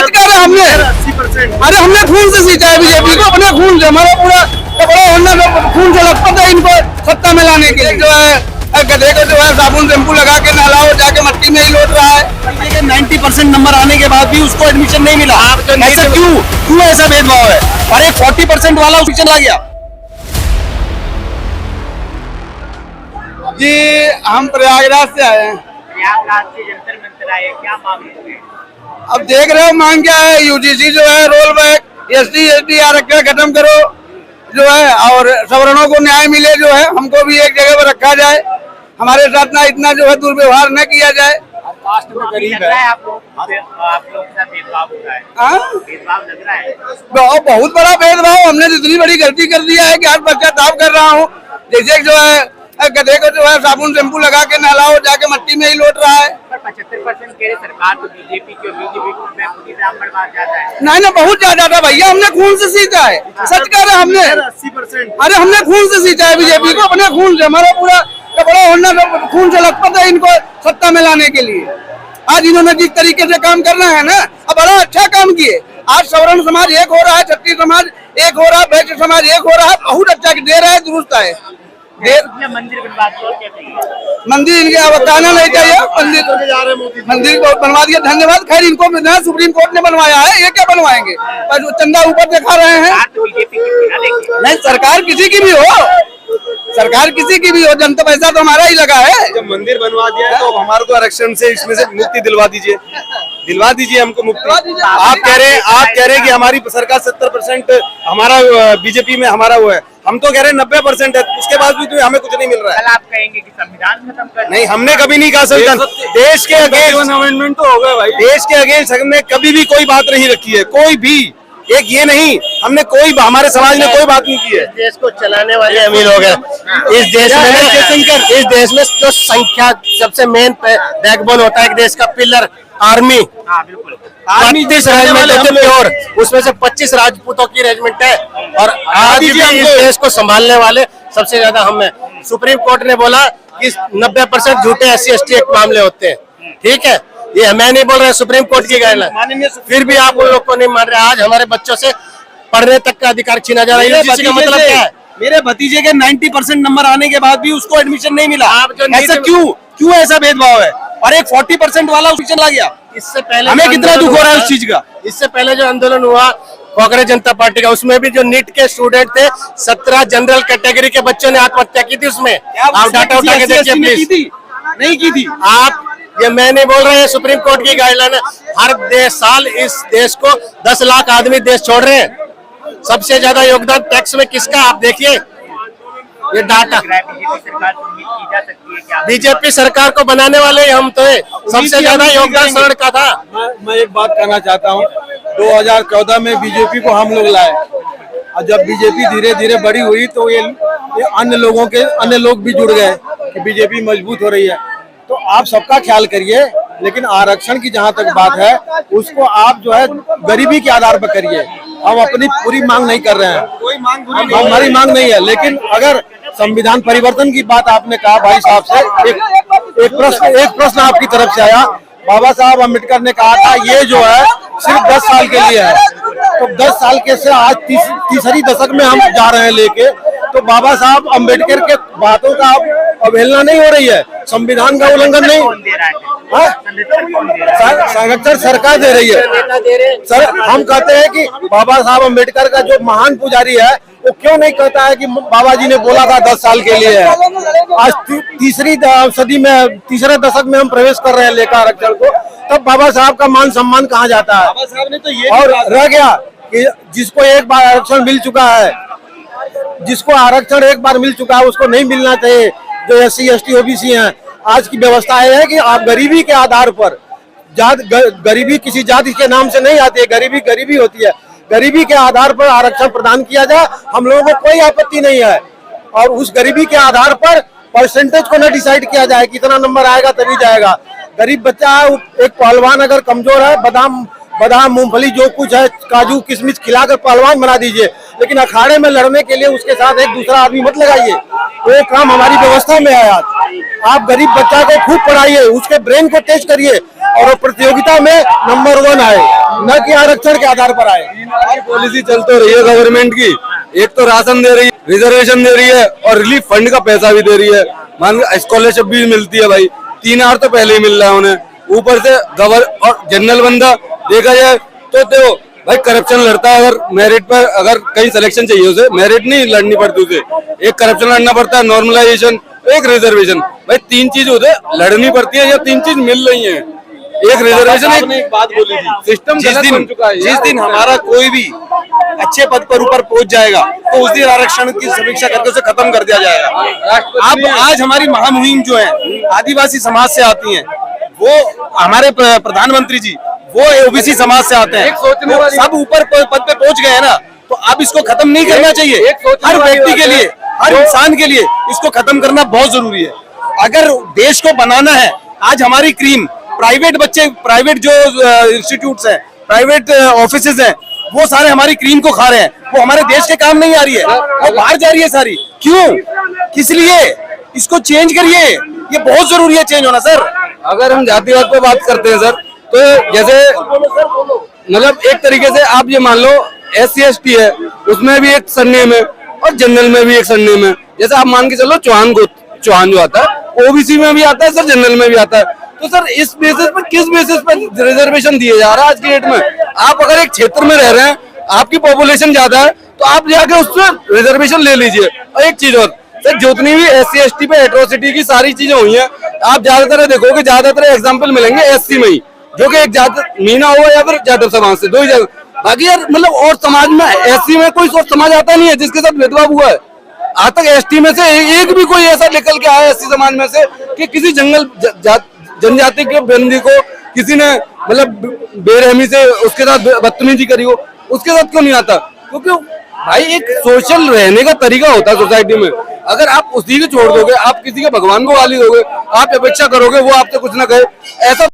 सच कह रहे हैं हमने 80%। अरे हमने खून से सींचा है बीजेपी को, अपने खून से। हमारा पूरा कपड़ा हमने खून से लपटा है इनको सत्ता में लाने के लिए। जो है गधे को जो है साबुन शैम्पू लगा के नहलाओ, जाके मट्टी में ही लौट रहा है। 90% नंबर आने के बाद भी उसको एडमिशन नहीं मिला। ऐसा क्यों ऐसा भेदभाव है? और एक 40% वाला उसमें चला गया। जी हम प्रयागराज से आए हैं। प्रयागराज से जंतर मंतर आए, क्या मांग है? अब देख रहे हो मांग क्या है। यूजीसी जो है रोल बैक, एसटी आरक्षण खत्म करो जो है, और सवर्णों को न्याय मिले जो है, हमको भी एक जगह पर रखा जाए, हमारे साथ ना इतना जो है दुर्व्यवहार न किया जाए। कास्ट में गरीब है, आप लोग के साथ भेदभाव हो रहा है? भेदभाव लग रहा है? बहुत बड़ा भेदभाव। हमने इतनी बड़ी गलती कर दिया है कि आज पश्चाताप कर रहा हूँ। जैसे जो है गधे को जो है साबुन शैम्पू लगा के नहलाओ, जाके मट्टी में ही लौट रहा है। 75% कह रहे सरकार तो बीजेपी को में खुद ब्राह्मणवाद ज्यादा है। नहीं बहुत ज्यादा था भैया, हमने खून से सींचा है। सच कह रहे हैं हमने 80%। अरे हमने खून से सींचा है बीजेपी को, अपने खून से। हमारा पूरा कपड़ा हमने खून से लपटा है इनको सत्ता में लाने के लिए। आज इन्होंने जिस तरीके से काम करना है ना, अब बड़ा अच्छा काम किए। आज सवर्ण समाज एक हो रहा है, क्षत्रिय समाज एक हो रहा है, वैश्य समाज एक हो रहा है। बहुत अच्छा दे रहा है, दुरुस्त है। मंदिर बनवा दो, मंदिर इनके बताना नहीं चाहिए। मंदिर को बनवा दिया, धन्यवाद। खैर इनको सुप्रीम कोर्ट ने बनवाया है, ये क्या बनवाएंगे? पर चंदा ऊपर दिखा रहे हैं। नहीं सरकार किसी की भी हो, सरकार किसी की भी हो, जनता पैसा तो हमारा ही लगा है। जब मंदिर बनवा दिया है तो हमारे को आरक्षण से इसमें से मुक्ति दिलवा दीजिए हमको मुक्ति। आप कह रहे हैं कि हमारी सरकार 70% हमारा बीजेपी में हमारा वो है, हम तो कह रहे हैं 90% है, उसके बाद भी तो हमें कुछ नहीं मिल रहा है। कल आप कहेंगे कि संविधान खत्म कर? नहीं, हमने कभी नहीं कहा संविधान। देश के अगेंस्ट अमेंडमेंट तो हो गया भाई। देश के अगेंस्ट हमने कभी भी कोई बात नहीं रखी है, कोई भी। एक ये नहीं, हमने कोई हमारे समाज ने कोई बात नहीं की है। देश को चलाने वाले अमीर हो गए इस देश में। इस देश में जो संख्या सबसे मेन बैकबोन होता है एक देश का, पिलर आर्मी। बिल्कुल। 32 रेजिमेंट है प्योर, उसमें से 25 राजपूतों की रेजिमेंट है। और आज भी इस देश को संभालने वाले सबसे ज्यादा हम हैं। सुप्रीम कोर्ट ने बोला कि 90% झूठे SC/ST एक्ट मामले होते हैं। ठीक है, ये मैं नहीं बोल रहा, सुप्रीम कोर्ट की गाइडलाइन। फिर भी आप उन लोग को नहीं मान रहे। आज हमारे बच्चों से पढ़ने तक का अधिकार छीना जा रहा है। का मतलब क्या है? मेरे भतीजे के 90% नंबर आने के बाद भी उसको एडमिशन नहीं मिला। ऐसा क्यों ऐसा भेदभाव है? और एक 40% वाला उसमें चला गया। इससे पहले हमें कितना दुख हो रहा है उस चीज का। इससे पहले जो आंदोलन हुआ कांग्रेस जनता पार्टी का, उसमें भी जो नीट के स्टूडेंट थे, 17 जनरल कैटेगरी के बच्चों ने आत्महत्या की थी। उसमें आप डाटा उठा के देखिए प्लीज। नहीं की थी आप, ये मैं नहीं बोल रहे हैं, सुप्रीम कोर्ट की गाइडलाइन है। हर साल इस देश को 10 लाख आदमी देश छोड़ रहे हैं। सबसे ज्यादा योगदान टैक्स में किसका, आप देखिए ये डाटा। बीजेपी सरकार को बनाने वाले हम तो है। सबसे ज्यादा योगदान शरण का था। मैं एक बात कहना चाहता हूँ, 2014 में बीजेपी को हम लोग लाए, और जब बीजेपी धीरे धीरे बड़ी हुई तो ये अन्य लोग भी जुड़ गए कि बीजेपी मजबूत हो रही है। तो आप सबका ख्याल करिए, लेकिन आरक्षण की जहाँ तक बात है उसको आप जो है गरीबी के आधार पर करिए। हम अपनी पूरी मांग नहीं कर रहे हैं, कोई मांग हमारी मांग नहीं है। लेकिन अगर संविधान परिवर्तन की बात आपने कहा भाई साहब से, एक प्रश्न आपकी तरफ से आया। बाबा साहब अम्बेडकर ने कहा था ये जो है सिर्फ 10 साल के लिए है। तो 10 साल के से आज तीसरी दशक में हम जा रहे हैं लेके, तो बाबा साहब अम्बेडकर के बातों का अवहेलना नहीं हो रही है, संविधान का उल्लंघन नहीं। संरक्षण सरकार दे रही है। सर हम कहते हैं कि बाबा साहब अम्बेडकर का जो महान पुजारी है वो क्यों नहीं कहता है कि बाबा जी ने बोला था 10 साल के लिए है। आज तीसरी सदी में, तीसरे दशक में हम प्रवेश कर रहे हैं लेकर आरक्षण को, तब बाबा साहब का मान सम्मान कहाँ जाता है? बाबा साहब ने तो ये और रह गया कि जिसको एक बार आरक्षण मिल चुका है, जिसको आरक्षण एक बार मिल चुका है उसको नहीं मिलना चाहिए। जो SC/ST OBC हैं, आज की व्यवस्था है कि आप गरीबी के आधार पर, गरीबी किसी जाति के नाम से नहीं आती है, गरीबी होती है। गरीबी के आधार पर आरक्षण प्रदान किया जाए, हम लोगों को कोई आपत्ति नहीं है। और उस गरीबी के आधार पर परसेंटेज को न डिसाइड किया जाए, कितना नंबर आएगा तभी जाएगा। गरीब बच्चा है, एक पहलवान अगर कमजोर है, बादाम मूंगफली जो कुछ है, काजू किशमिश खिलाकर पहलवान बना दीजिए, लेकिन अखाड़े में लड़ने के लिए उसके साथ एक दूसरा आदमी मत लगाइए। वो काम हमारी व्यवस्था में है। आप गरीब बच्चा को खूब पढ़ाइए, उसके ब्रेन को तेज करिए और प्रतियोगिता में नंबर 1 आए। न कि आरक्षण के आधार पर आए। पॉलिसी चल तो रही है गवर्नमेंट की, एक तो राशन दे रही है, रिजर्वेशन दे रही है और रिलीफ फंड का पैसा भी दे रही है, मान स्कॉलरशिप भी मिलती है भाई, 3 आर तो पहले ही मिल रहा है उन्हें, ऊपर से और जनरल बंदा देखा जाए तो भाई करप्शन लड़ता है। अगर मेरिट पर अगर कहीं सिलेक्शन चाहिए उसे मेरिट नहीं लड़नी पड़ती, उसे एक करप्शन लड़ना पड़ता है, नॉर्मलाइजेशन, एक रिजर्वेशन, भाई 3 चीज उसे लड़नी पड़ती है या 3 चीज मिल रही है। एक रिजर्वेशन, एक बात बोली थी, सिस्टम गलत बन चुका है। जिस दिन हमारा कोई भी अच्छे पद पर ऊपर पहुंच जाएगा तो उस दिन आरक्षण की समीक्षा करके उसे खत्म कर दिया जाएगा। अब आज हमारी महामुहिम जो है आदिवासी समाज से आती है, वो हमारे प्रधानमंत्री जी वो ओबीसी समाज से आते हैं, तो सब ऊपर पद पे पहुंच गए हैं ना, तो अब इसको खत्म नहीं करना चाहिए। हर व्यक्ति के लिए, हर इंसान के लिए इसको खत्म करना बहुत जरूरी है। अगर देश को बनाना है, आज हमारी क्रीम प्राइवेट बच्चे, प्राइवेट जो इंस्टीट्यूट्स हैं, प्राइवेट ऑफिसेज हैं, वो सारे हमारी क्रीम को खा रहे हैं, वो हमारे देश के काम नहीं आ रही है, वो बाहर जा रही है सारी। क्यों, किस लिए? इसको चेंज करिए, ये बहुत जरूरी है चेंज होना सर। अगर हम जातिवाद पे बात करते हैं सर, तो जैसे मतलब एक तरीके से आप ये मान लो SC/ST है, उसमें भी एक सरनेम है और जनरल में भी एक सरनेम है। जैसे आप मान के चलो चौहान जो आता है ओबीसी में भी आता है सर, जनरल में भी आता है। तो सर इस बेसिस पर, किस बेसिस पर रिजर्वेशन दिए जा रहा है आज के डेट में? आप अगर एक क्षेत्र में रह रहे हैं, आपकी पॉपुलेशन ज्यादा है, तो आप जाके उससे रिजर्वेशन ले लीजिए। और एक चीज और सर, जितनी भी SC/ST पे एट्रोसिटी की सारी चीजें हुई हैं, आप ज्यादातर देखोगे, ज्यादातर एग्जाम्पल मिलेंगे SC में ही, जो कि एक मीना हुआ या फिर जाटव समाज से, 2 ही। बाकी यार मतलब और समाज में SC में कोई समाज आता नहीं है जिसके साथ भेदभाव हुआ है। आज तक ST में से एक भी कोई ऐसा निकल के आया SC समाज में से कि किसी जनजाति के बंदी को किसी ने मतलब बेरहमी से उसके साथ बदतमीजी करी हो, उसके साथ क्यों नहीं आता? क्योंकि भाई एक सोशल रहने का तरीका होता है सोसाइटी में। अगर आप उसी को छोड़ दोगे, आप किसी के भगवान को गाली दोगे, आप अपेक्षा करोगे वो आपसे कुछ ना कहे, ऐसा